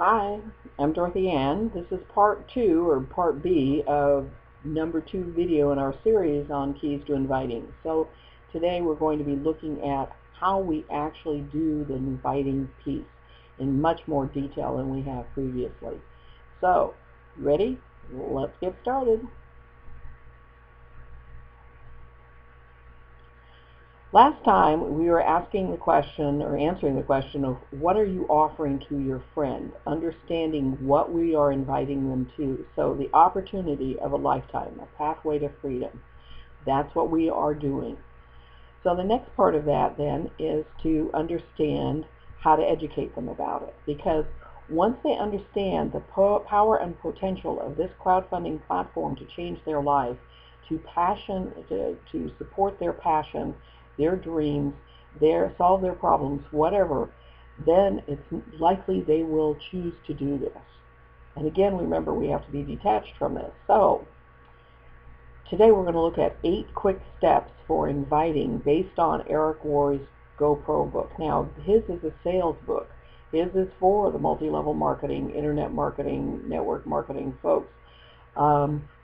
Hi, I'm Dorothy Ann. This is part 2 or part B of number 2 video in our series on keys to inviting. So today we're going to be looking at how we actually do the inviting piece in much more detail than we have previously. So, ready? Let's get started. Last time we were asking the question or answering the question of what are you offering to your friend, understanding what we are inviting them to. So the opportunity of a lifetime, a pathway to freedom. That's what we are doing. So the next part of that then is to understand how to educate them about it. Because once they understand the power and potential of this crowdfunding platform to change their life, to support their passion, their dreams, solve their problems, whatever, then it's likely they will choose to do this. And again, remember, we have to be detached from this. So today we're going to look at 8 quick steps for inviting based on Eric Worre's GoPro book. Now, his is a sales book. His is for the multi-level marketing, internet marketing, network marketing folks.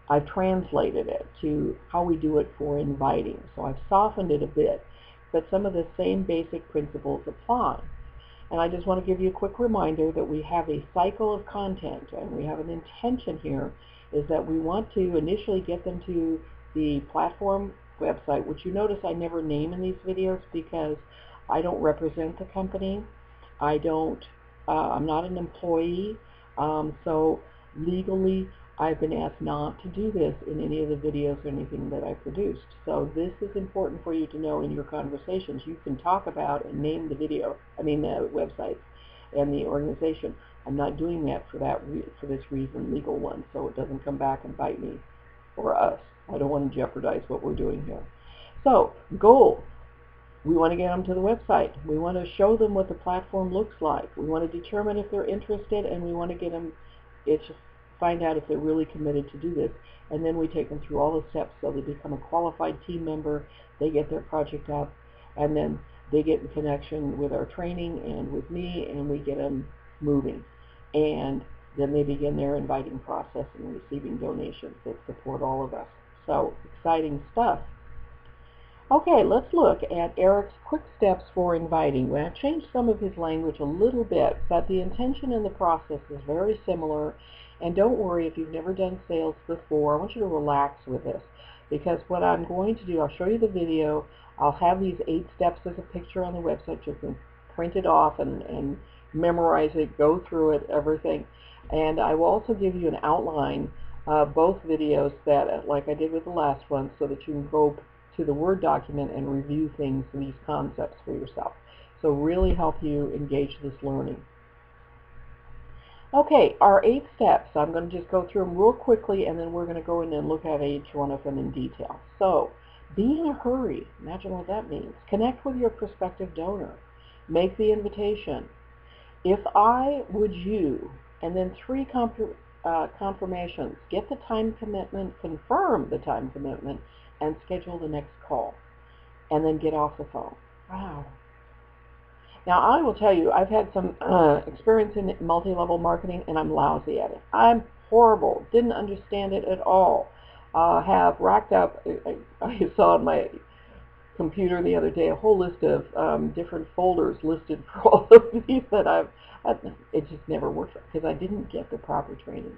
I've translated it to how we do it for inviting. So I've softened it a bit, but some of the same basic principles apply. And I just want to give you a quick reminder that we have a cycle of content, and we have an intention here, is that we want to initially get them to the platform website, which you notice I never name in these videos because I don't represent the company. I'm not an employee, so legally I've been asked not to do this in any of the videos or anything that I produced. So this is important for you to know in your conversations. You can talk about and name the websites and the organization. I'm not doing that for this reason, legal one, so it doesn't come back and bite me or us. I don't want to jeopardize what we're doing here. So, goal. We want to get them to the website. We want to show them what the platform looks like. We want to determine if they're interested, and we want to get them find out if they're really committed to do this. And then we take them through all the steps so they become a qualified team member, they get their project up, and then they get in connection with our training and with me, and we get them moving. And then they begin their inviting process and receiving donations that support all of us. So, exciting stuff. Okay, let's look at Eric's quick steps for inviting. Well, I've changed some of his language a little bit, but the intention in the process is very similar. And don't worry if you've never done sales before. I want you to relax with this, because what I'm going to do, I'll show you the video. I'll have these 8 steps as a picture on the website. You can print it off and memorize it, go through it, everything. And I will also give you an outline of both videos that, like I did with the last one, so that you can go to the Word document and review things, these concepts for yourself. So really help you engage this learning. Okay, our 8 steps. I'm going to just go through them real quickly, and then we're going to go in and look at each one of them in detail. So, be in a hurry. Imagine what that means. Connect with your prospective donor. Make the invitation. If I, would you, and then 3 confirmations. Get the time commitment, confirm the time commitment, and schedule the next call. And then get off the phone. Wow. Now, I will tell you, I've had some experience in multi-level marketing, and I'm lousy at it. I'm horrible. Didn't understand it at all. Have racked up, I saw on my computer the other day, a whole list of different folders listed for all of these that it just never worked because I didn't get the proper training.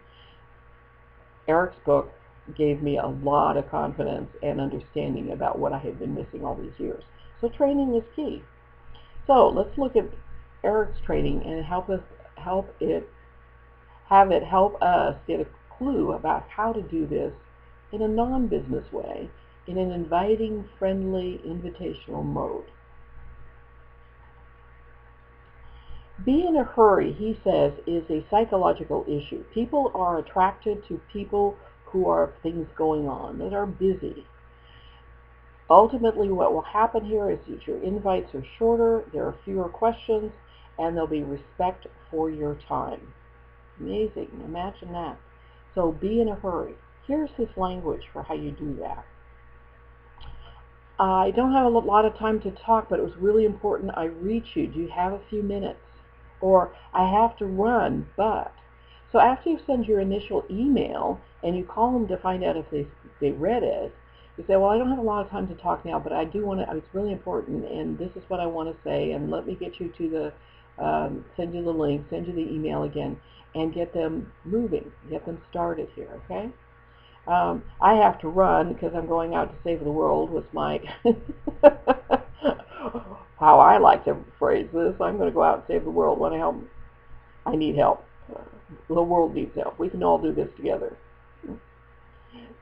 Eric's book gave me a lot of confidence and understanding about what I had been missing all these years. So training is key. So let's look at Eric's training and have it help us get a clue about how to do this in a non-business way, in an inviting, friendly, invitational mode. Be in a hurry, he says, is a psychological issue. People are attracted to people who have things going on, that are busy. Ultimately, what will happen here is that your invites are shorter, there are fewer questions, and there'll be respect for your time. Amazing. Imagine that. So be in a hurry. Here's his language for how you do that. I don't have a lot of time to talk, but it was really important I reach you. Do you have a few minutes? Or I have to run, but. So after you send your initial email and you call them to find out if they read it, you say, well, I don't have a lot of time to talk now, but I do want to, it's really important, and this is what I want to say, and let me get you to send you the link, send you the email again, and get them moving, get them started here, okay? I have to run because I'm going out to save the world was my, how I like to phrase this. I'm going to go out and save the world. Want to help? I need help. The world needs help. We can all do this together.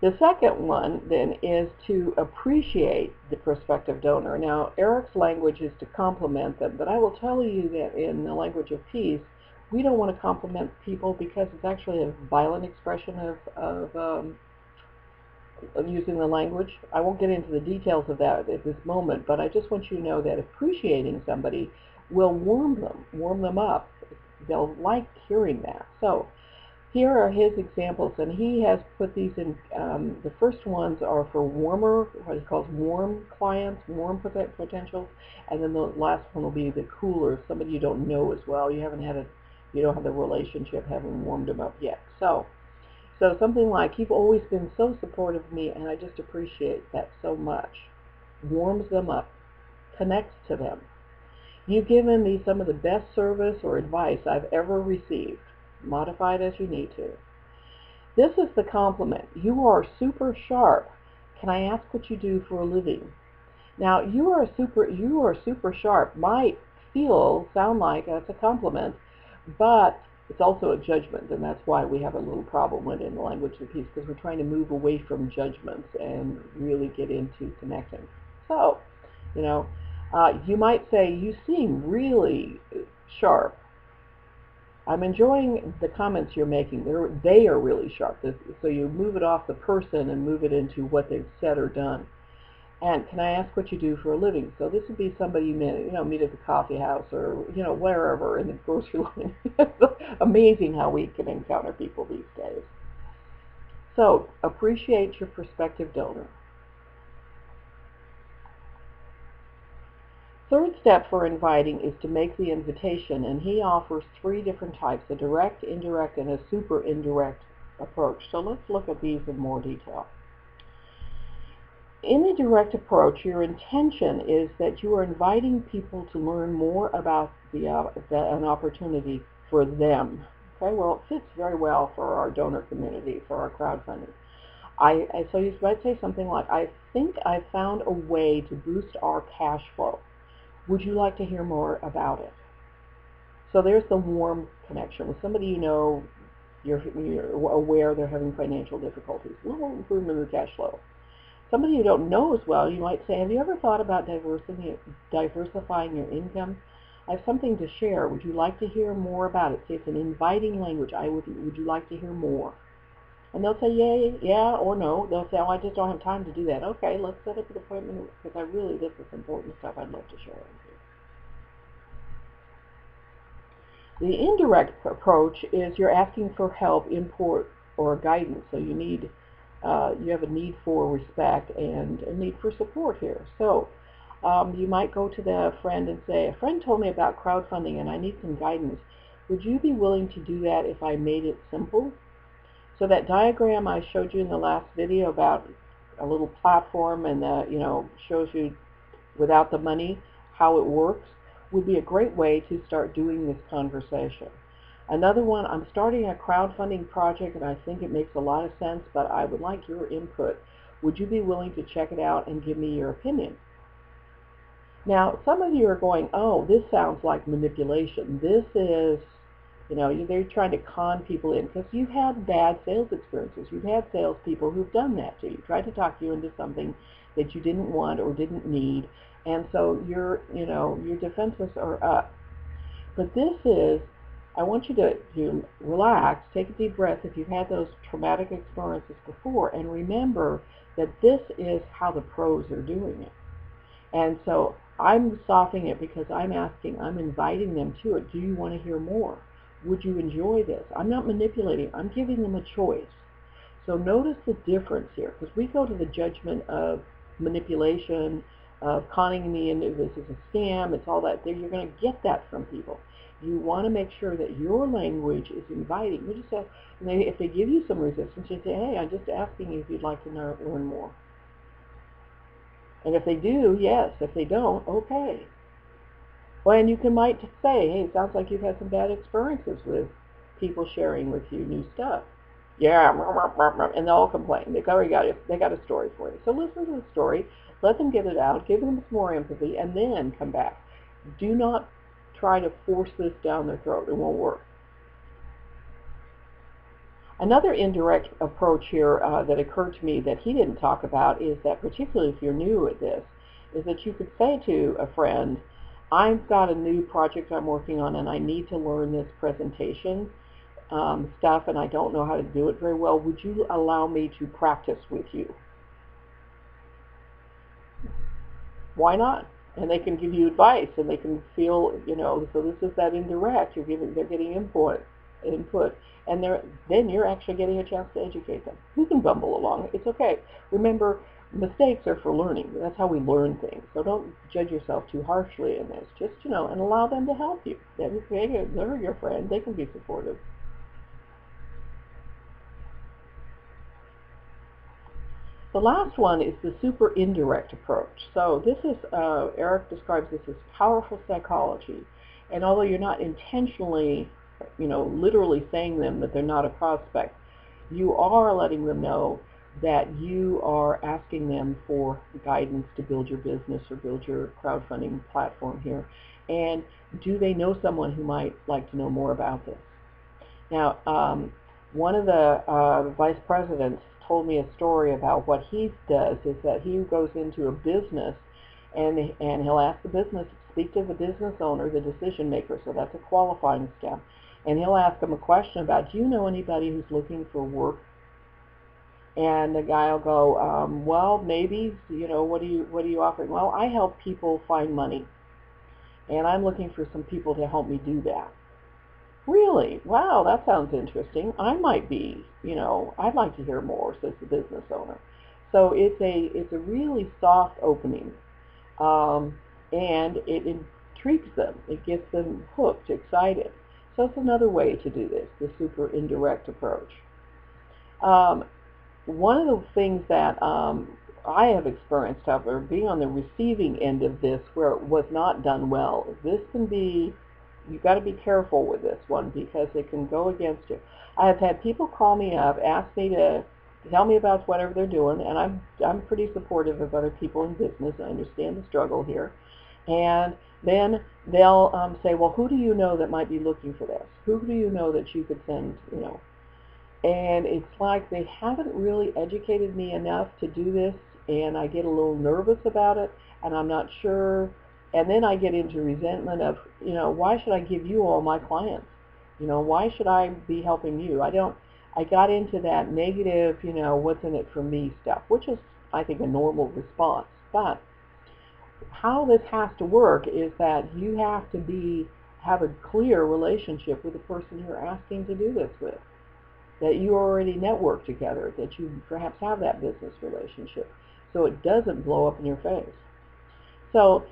The second one, then, is to appreciate the prospective donor. Now, Eric's language is to compliment them, but I will tell you that in the language of peace, we don't want to compliment people because it's actually a violent expression of using the language. I won't get into the details of that at this moment, but I just want you to know that appreciating somebody will warm them up. They'll like hearing that. So here are his examples, and he has put these in, the first ones are for warmer, what he calls warm clients, warm potentials, and then the last one will be the cooler, somebody you don't know as well. You don't have the relationship, haven't warmed them up yet. So something like, you've always been so supportive of me, and I just appreciate that so much. Warms them up, connects to them. You've given me some of the best service or advice I've ever received. Modify it as you need to. This is the compliment. You are super sharp. Can I ask what you do for a living? Now, you are super sharp might sound like that's a compliment, but it's also a judgment, and that's why we have a little problem with it in the language of peace, because we're trying to move away from judgments and really get into connecting. So, you might say, you seem really sharp. I'm enjoying the comments you're making. They are really sharp. So you move it off the person and move it into what they've said or done. And can I ask what you do for a living? So this would be somebody you meet at the coffee house or wherever in the grocery line. It's amazing how we can encounter people these days. So appreciate your prospective donor. Third step for inviting is to make the invitation, and he offers 3 different types: a direct, indirect, and a super indirect approach. So let's look at these in more detail. In the direct approach, your intention is that you are inviting people to learn more about an opportunity for them. Okay, well, it fits very well for our donor community, for our crowdfunding. So you might say something like, I think I've found a way to boost our cash flow. Would you like to hear more about it? So there's the warm connection with somebody you're aware they're having financial difficulties. A little improvement in the cash flow. Somebody you don't know as well, you might say, have you ever thought about diversifying your income? I have something to share. Would you like to hear more about it? See, it's an inviting language. Would you like to hear more? And they'll say, yeah, or no. They'll say, oh, I just don't have time to do that. Okay, let's set up an appointment, because this is important stuff I'd love to share with you. The indirect approach is you're asking for help, input, or guidance. So you have a need for respect and a need for support here. So you might go to the friend and say, a friend told me about crowdfunding and I need some guidance. Would you be willing to do that if I made it simple? So that diagram I showed you in the last video about a little platform and shows you without the money how it works would be a great way to start doing this conversation. Another one, I'm starting a crowdfunding project and I think it makes a lot of sense, but I would like your input. Would you be willing to check it out and give me your opinion? Now, some of you are going, oh, this sounds like manipulation. This is, they're trying to con people in, because you've had bad sales experiences. You've had salespeople who've done that to you, tried to talk you into something that you didn't want or didn't need, and so your defenses are up. But this is, I want you to relax, take a deep breath if you've had those traumatic experiences before, and remember that this is how the pros are doing it. And so I'm softening it because I'm inviting them to it. Do you want to hear more? Would you enjoy this? I'm not manipulating. I'm giving them a choice. So notice the difference here, because we go to the judgment of manipulation conning me into this is a scam. It's all that. You're going to get that from people. You want to make sure that your language is inviting. You just say, if they give you some resistance, you say, hey, I'm just asking you if you'd like to learn more. And if they do, yes. If they don't, okay. Well, and you might say, hey, it sounds like you've had some bad experiences with people sharing with you new stuff. Yeah, and they'll all complain. They got a story for you. So listen to the story, let them get it out, give them some more empathy, and then come back. Do not try to force this down their throat. It won't work. Another indirect approach here that occurred to me that he didn't talk about is that, particularly if you're new at this, is that you could say to a friend, I've got a new project I'm working on and I need to learn this presentation stuff and I don't know how to do it very well. Would you allow me to practice with you? Why not? And they can give you advice and they can feel, so this is that indirect. They're getting input, and then you're actually getting a chance to educate them. You can bumble along. It's okay. Remember, mistakes are for learning. That's how we learn things. So don't judge yourself too harshly in this. Just, and allow them to help you. They're your friend. They can be supportive. The last one is the super indirect approach. So this is, Eric describes this as powerful psychology. And although you're not intentionally, literally saying them that they're not a prospect, you are letting them know that you are asking them for guidance to build your business or build your crowdfunding platform here. And do they know someone who might like to know more about this? Now, one of the vice presidents told me a story about what he does is that he goes into a business and he'll ask the business, speak to the business owner, the decision maker, so that's a qualifying step, and he'll ask them a question about, do you know anybody who's looking for work? And the guy will go, well, maybe, what are you offering? Well, I help people find money, and I'm looking for some people to help me do that. Really? Wow, that sounds interesting. I might be, I'd like to hear more, says the business owner. So it's a really soft opening, and it intrigues them. It gets them hooked, excited. So it's another way to do this, the super indirect approach. One of the things that I have experienced, however, being on the receiving end of this where it was not done well, this can be, you've got to be careful with this one because it can go against you. I have had people call me up, ask me to tell me about whatever they're doing, and I'm pretty supportive of other people in business. I understand the struggle here. And then they'll say, well, who do you know that might be looking for this? Who do you know that you could send, And it's like they haven't really educated me enough to do this, and I get a little nervous about it, and I'm not sure. And then I get into resentment of, why should I give you all my clients? Why should I be helping you? I got into that negative, what's in it for me stuff, which is, I think, a normal response. But how this has to work is that you have to have a clear relationship with the person you're asking to do this with, that you already network together, that you perhaps have that business relationship, so it doesn't blow up in your face. So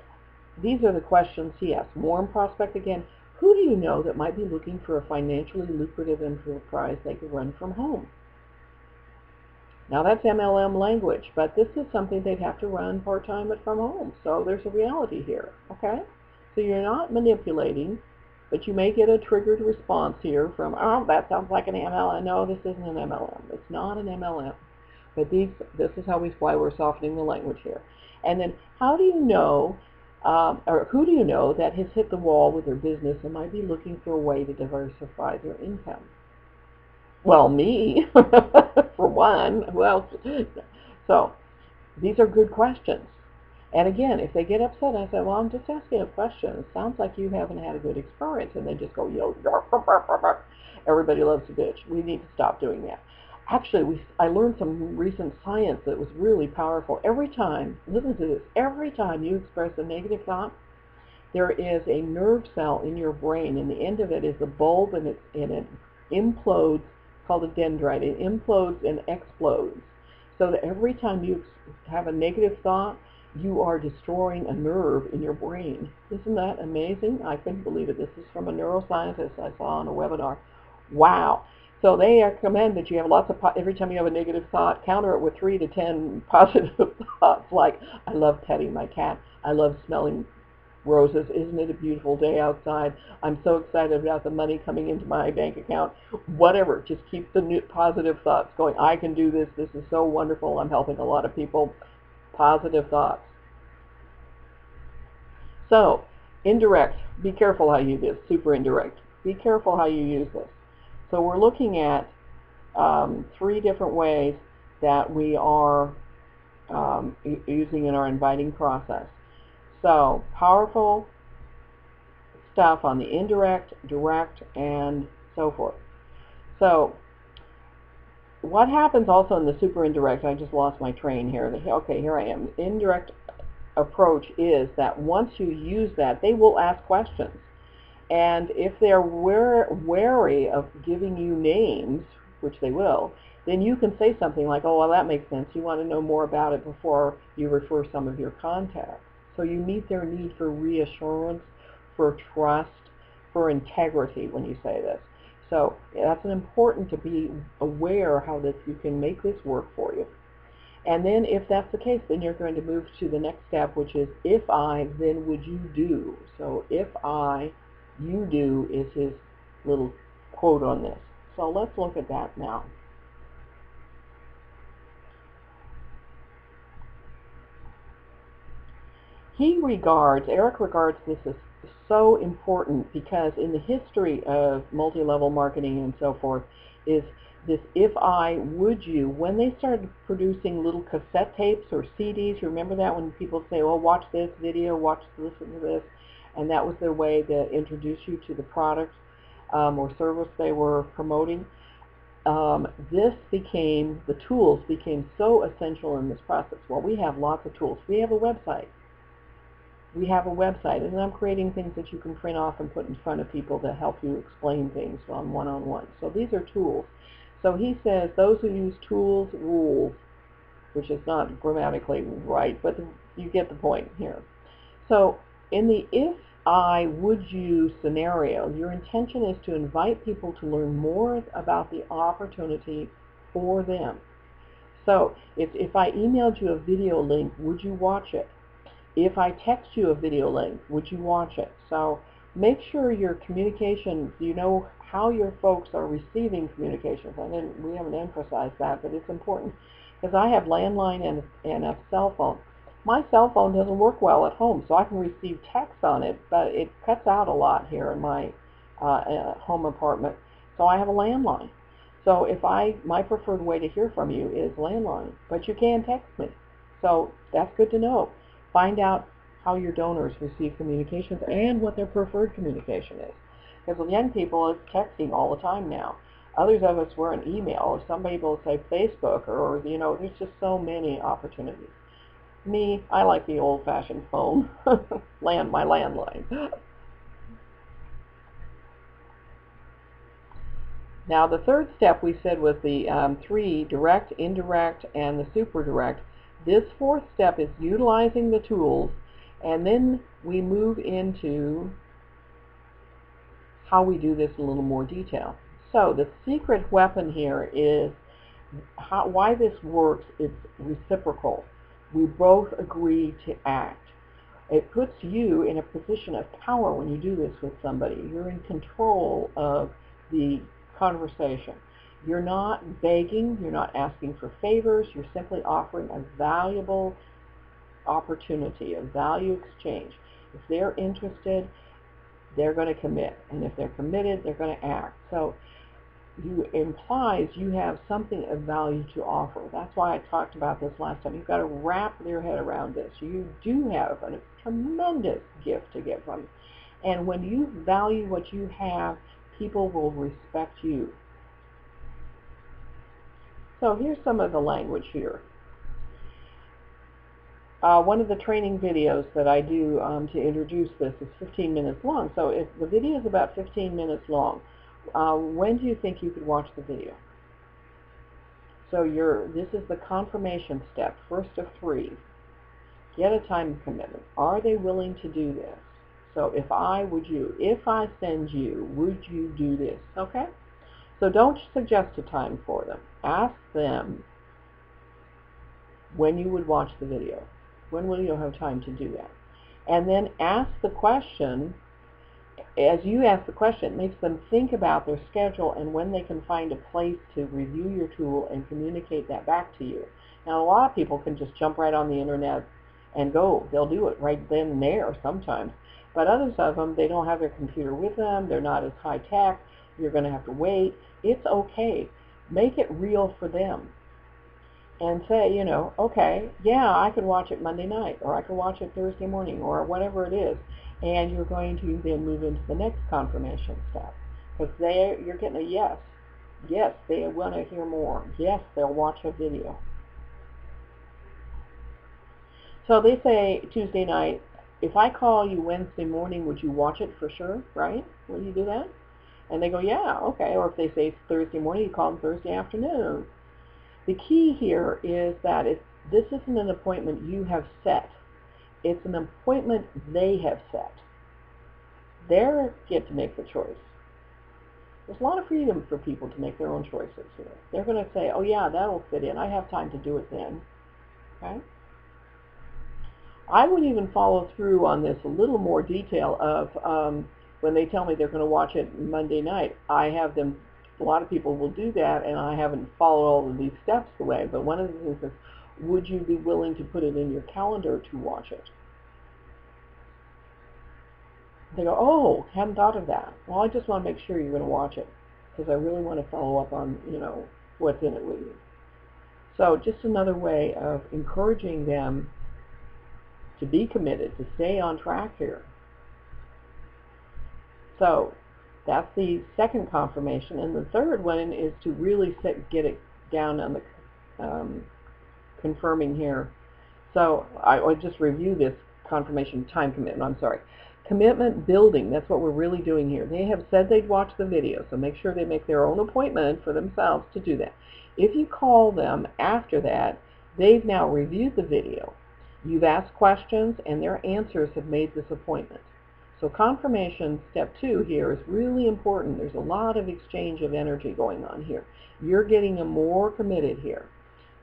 these are the questions he asks. Warm prospect again. Who do you know that might be looking for a financially lucrative enterprise they could run from home? Now that's MLM language, but this is something they'd have to run part-time from home. So there's a reality here, okay? So you're not manipulating, but you may get a triggered response here from, oh, that sounds like an MLM. No, this isn't an MLM. It's not an MLM. But this is why we're softening the language here. And then how do you know, or who do you know that has hit the wall with their business and might be looking for a way to diversify their income? Well, me, for one. Who else? So these are good questions. And again, if they get upset, I say, well, I'm just asking a question. It sounds like you haven't had a good experience. And they just go, everybody loves to bitch. We need to stop doing that. Actually, I learned some recent science that was really powerful. Every time, listen to this, every time you express a negative thought, there is a nerve cell in your brain, and the end of it is a bulb, and it implodes, called a dendrite. It implodes and explodes. So that every time you have a negative thought, you are destroying a nerve in your brain. Isn't that amazing? I couldn't believe it. This is from a neuroscientist I saw on a webinar. Wow. So they recommend that you have lots of, every time you have a negative thought, counter it with 3 to 10 positive thoughts, like, I love petting my cat. I love smelling roses. Isn't it a beautiful day outside? I'm so excited about the money coming into my bank account. Whatever. Just keep the new positive thoughts going. I can do this. This is so wonderful. I'm helping a lot of people. Positive thoughts. So, indirect. Be careful how you use this. Super indirect. Be careful how you use this. So we're looking at 3 different ways that we are using in our inviting process. So, powerful stuff on the indirect, direct, and so forth. So, what happens also in the super indirect, I just lost my train here. Okay, here I am. Indirect approach is that once you use that, they will ask questions. And if they're wary of giving you names, which they will, then you can say something like, oh, well, that makes sense. You want to know more about it before you refer some of your contacts. So you meet their need for reassurance, for trust, for integrity when you say this. So that's important to be aware how this you can make this work for you. And then if that's the case, then you're going to move to the next step, which is, if I, then would you do? So if I, you do is his little quote on this. So let's look at that now. Eric regards this as so important because in the history of multi-level marketing and so forth is this if I, would you, when they started producing little cassette tapes or CDs, you remember that when people say, oh, watch this video, listen to this, and that was their way to introduce you to the product or service they were promoting. The tools became so essential in this process. Well, we have lots of tools. We have a website. And I'm creating things that you can print off and put in front of people to help you explain things on one-on-one. So these are tools. So he says those who use tools rule, which is not grammatically right, but you get the point here. So in the if I, would you scenario, your intention is to invite people to learn more about the opportunity for them. So if I emailed you a video link, would you watch it? If I text you a video link, would you watch it? So make sure your communications, you know how your folks are receiving communications. We haven't emphasized that, but it's important because I have landline and a cell phone. My cell phone doesn't work well at home, so I can receive text on it, but it cuts out a lot here in my home apartment. So I have a landline. So my preferred way to hear from you is landline, but you can text me. So that's good to know. Find out how your donors receive communications and what their preferred communication is. Because with young people, it's texting all the time now. Others of us were an email, or some people say Facebook, or, there's just so many opportunities. Me, I like the old-fashioned phone, my landline. Now, the third step we said was the 3, direct, indirect, and the super direct. This fourth step is utilizing the tools, and then we move into how we do this in a little more detail. So the secret weapon here is why this works. It's reciprocal. We both agree to act. It puts you in a position of power when you do this with somebody. You're in control of the conversation. You're not begging, you're not asking for favors, you're simply offering a valuable opportunity, a value exchange. If they're interested, they're going to commit. And if they're committed, they're going to act. So implies you have something of value to offer. That's why I talked about this last time. You've got to wrap your head around this. You do have a tremendous gift to give them. And when you value what you have, people will respect you. So here's some of the language here. One of the training videos that I do to introduce this is 15 minutes long. So if the video is about 15 minutes long, when do you think you could watch the video? So this is the confirmation step, first of 3. Get a time commitment. Are they willing to do this? So if I send you, would you do this? Okay? So don't suggest a time for them. Ask them when you would watch the video. When will you have time to do that? And then ask the question. As you ask the question, it makes them think about their schedule and when they can find a place to review your tool and communicate that back to you. Now, a lot of people can just jump right on the internet and go. They'll do it right then and there sometimes. But others of them, they don't have their computer with them. They're not as high tech. You're going to have to wait. It's okay. Make it real for them. And say, you know, okay, yeah, I could watch it Monday night, or I could watch it Thursday morning, or whatever it is. And you're going to then move into the next confirmation step. Because you're getting a yes. Yes, they want to hear more. Yes, they'll watch a video. So they say Tuesday night, if I call you Wednesday morning, would you watch it for sure, right? Will you do that? And they go, yeah, okay. Or if they say Thursday morning, you call them Thursday afternoon. The key here is that this isn't an appointment you have set. It's an appointment they have set. They get to make the choice. There's a lot of freedom for people to make their own choices here. They're going to say, oh yeah, that'll fit in. I have time to do it then. Okay? I would even follow through on this a little more detail of when they tell me they're going to watch it Monday night. I have them, a lot of people will do that, and I haven't followed all of these steps the way, but one of the things is, would you be willing to put it in your calendar to watch it? They go, oh, hadn't thought of that. Well, I just want to make sure you're going to watch it, because I really want to follow up on, you know, what's in it with you. So just another way of encouraging them to be committed, to stay on track here. So that's the second confirmation. And the third one is to really get it down on the confirming here. So I'll just review this confirmation time commitment. I'm sorry. Commitment building, that's what we're really doing here. They have said they'd watch the video, so make sure they make their own appointment for themselves to do that. If you call them after that, they've now reviewed the video. You've asked questions, and their answers have made this appointment. So confirmation, step 2 here, is really important. There's a lot of exchange of energy going on here. You're getting them more committed here.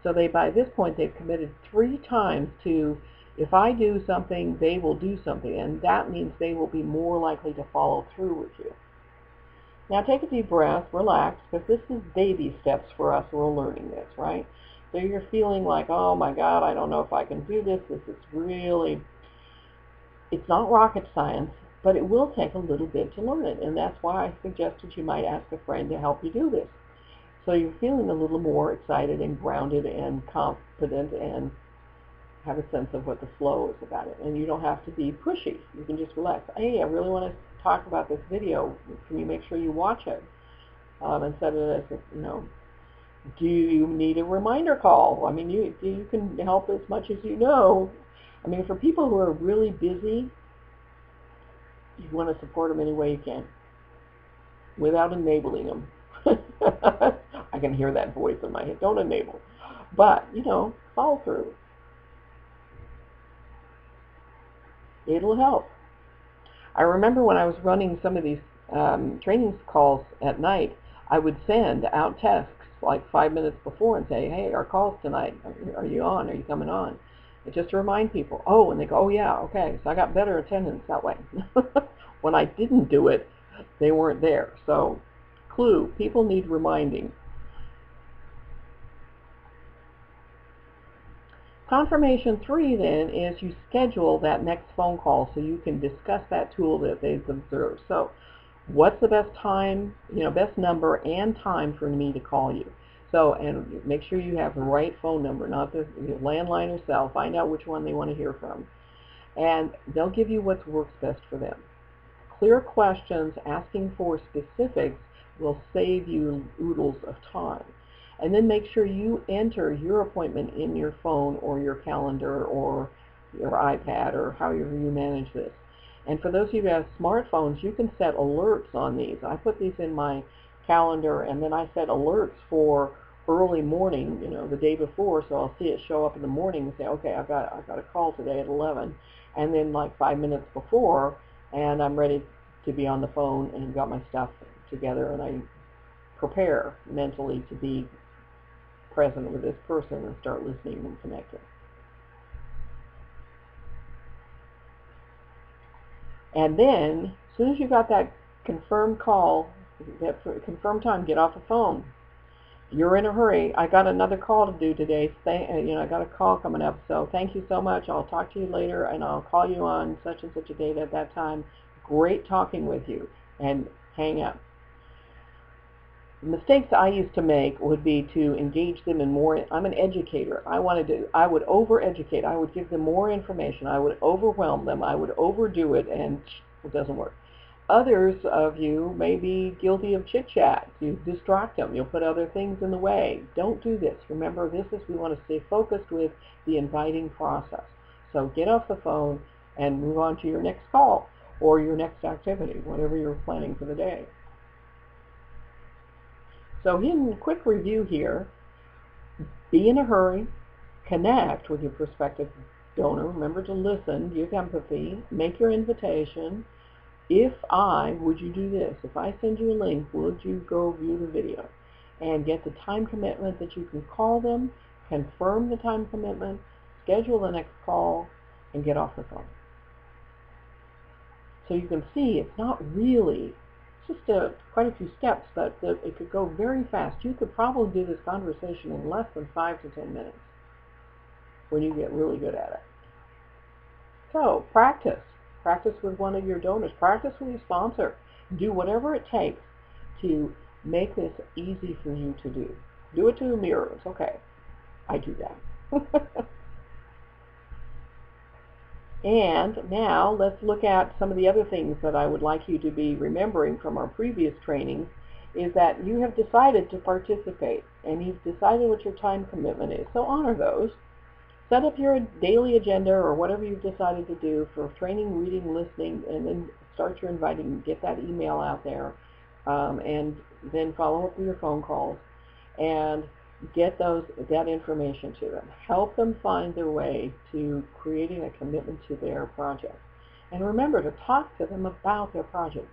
So by this point, they've committed 3 times to, if I do something, they will do something. And that means they will be more likely to follow through with you. Now take a deep breath, relax, because this is baby steps for us. We're learning this, right? So you're feeling like, oh my God, I don't know if I can do this. This is really, it's not rocket science, but it will take a little bit to learn it. And that's why I suggested you might ask a friend to help you do this. So you're feeling a little more excited and grounded and confident and have a sense of what the flow is about it. And you don't have to be pushy. You can just relax. Hey, I really want to talk about this video. Can you make sure you watch it? And set it as, you know, do you need a reminder call? I mean, you can help as much as you know. I mean, for people who are really busy, you want to support them any way you can without enabling them. I can hear that voice in my head. Don't enable. But, you know, follow through. It'll help. I remember when I was running some of these training calls at night, I would send out texts like 5 minutes before and say, hey, our call's tonight. Are you on? Are you coming on? And just to remind people. Oh, and they go, oh, yeah, okay. So I got better attendance that way. When I didn't do it, they weren't there. So, clue, people need reminding. Confirmation 3 then is you schedule that next phone call so you can discuss that tool that they've observed. So what's the best time, best number and time for me to call you? So, and make sure you have the right phone number, not the landline or cell. Find out which one they want to hear from. And they'll give you what works best for them. Clear questions asking for specifics will save you oodles of time. And then make sure you enter your appointment in your phone or your calendar or your iPad or however you manage this. And for those of you who have smartphones, you can set alerts on these. I put these in my calendar, and then I set alerts for early morning, the day before, so I'll see it show up in the morning and say, okay, I've got a call today at 11, and then like 5 minutes before, and I'm ready to be on the phone and got my stuff together, and I prepare mentally to be present with this person and start listening and connecting. And then, as soon as you got that confirmed call, that confirmed time, get off the phone. You're in a hurry. I got another call to do today. I got a call coming up, so thank you so much. I'll talk to you later, and I'll call you on such and such a date at that time. Great talking with you, and hang up. The mistakes I used to make would be to engage them in more. I'm an educator. I would over-educate. I would give them more information. I would overwhelm them. I would overdo it, and it doesn't work. Others of you may be guilty of chit-chat. You distract them. You'll put other things in the way. Don't do this. Remember, we want to stay focused with the inviting process. So get off the phone and move on to your next call or your next activity, whatever you're planning for the day. So in quick review here, be in a hurry, connect with your prospective donor. Remember to listen, give empathy, make your invitation. Would you do this? If I send you a link, would you go view the video? And get the time commitment that you can call them, confirm the time commitment, schedule the next call, and get off the phone. So you can see it's not really just quite a few steps, but it could go very fast. You could probably do this conversation in less than 5 to 10 minutes when you get really good at it. So practice. Practice with one of your donors. Practice with your sponsor. Do whatever it takes to make this easy for you to do. Do it to a mirror. It's okay. I do that. And now let's look at some of the other things that I would like you to be remembering from our previous trainings, is that you have decided to participate and you've decided what your time commitment is. So honor those. Set up your daily agenda or whatever you've decided to do for training, reading, listening, and then start your inviting. Get that email out there, and then follow up with your phone calls and get that information to them. Help them find their way to creating a commitment to their project. And remember to talk to them about their project.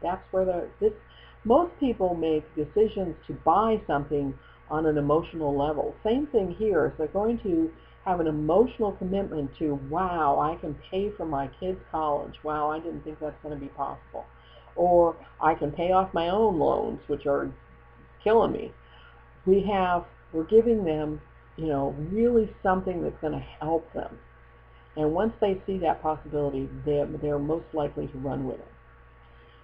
That's where most people make decisions to buy something on an emotional level. Same thing here. So they're going to have an emotional commitment to, wow, I can pay for my kids' college. Wow, I didn't think that's going to be possible. Or I can pay off my own loans, which are killing me. We're giving them, really something that's going to help them. And once they see that possibility, they're most likely to run with it.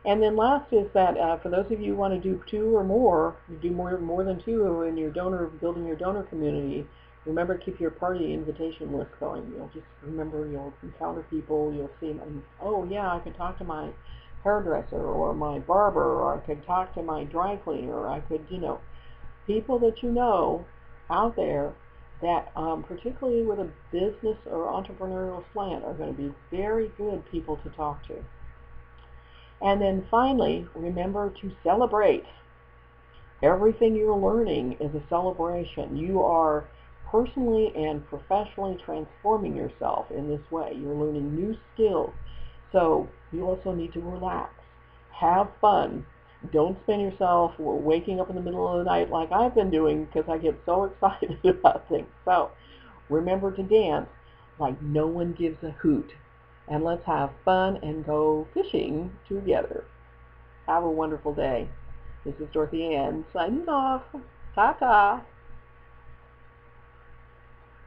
And then last is that for those of you who want to do 2 or more, you do more than 2 in your building your donor community, remember to keep your party invitation list going. You'll encounter people, you'll see them, oh yeah, I could talk to my hairdresser or my barber, or I could talk to my dry cleaner, or I could, people that you know out there that particularly with a business or entrepreneurial slant are going to be very good people to talk to. And then finally, remember to celebrate. Everything you're learning is a celebration. You are personally and professionally transforming yourself in this way. You're learning new skills. So you also need to relax. Have fun. Don't spend yourself waking up in the middle of the night like I've been doing because I get so excited about things. So remember to dance like no one gives a hoot. And let's have fun and go fishing together. Have a wonderful day. This is Dorothy Ann signing off. Ta-ta.